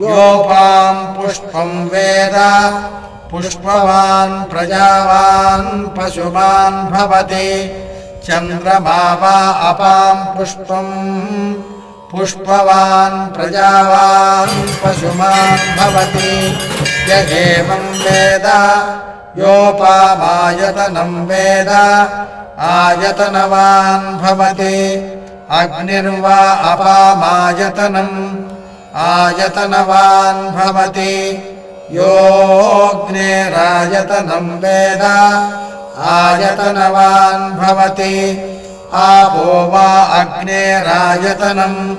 योपां पुष्पं वेद पुष्पवान् प्रजावान् पशुमान् भवति। चन्द्रमा वा अपां पुष्पं पुष्पवान् प्रजावान् पशुमान् भवति। य एवं वेद योपामायतनं वेद आयतनवान् भवति। अग्निर्वा अपामायतनम् आयतनवान् भवति। योऽग्निरायतनं वेद आयतनवान् भवति। आपो वा अग्निरायतनम्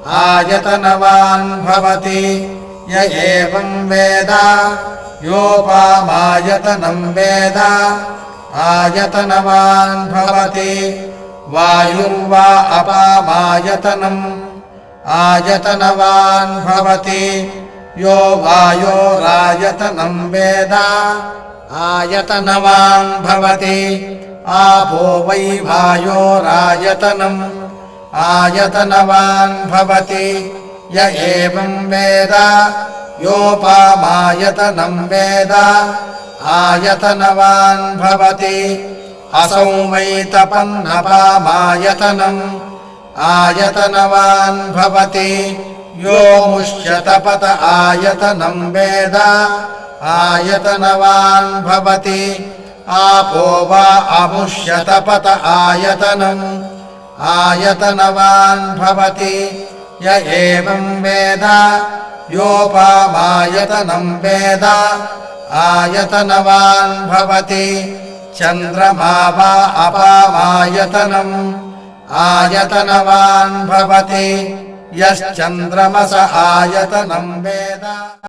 आयतनवान् भवति। य एवं वेद योपामायतनं वेद आयतनवान् भवति। वायुर्वा अपामायतनम् आयतनवान् भवति। यो वायोरायतनं वेद आयतनवान् भवति। आपो वै वायोरायतनम् आयतनवान् भवति। य एवं वेद योपामायतनं वेद आयतनवान् भवति। असंवैतपन्नपामायतनम् आयतनवान् भवति। यो मुष्यतपत आयतनं वेद आयतनवान् भवति। आपो वा अमुष्यतपत आयतनम् आयतनवान् भवति। य एवं वेद योपामायतनं वेद आयतनवान् भवति। चन्द्रमा वा अपामायतनम् आयतनवान् भवति। यश्चन्द्रमस आयतनं वेद।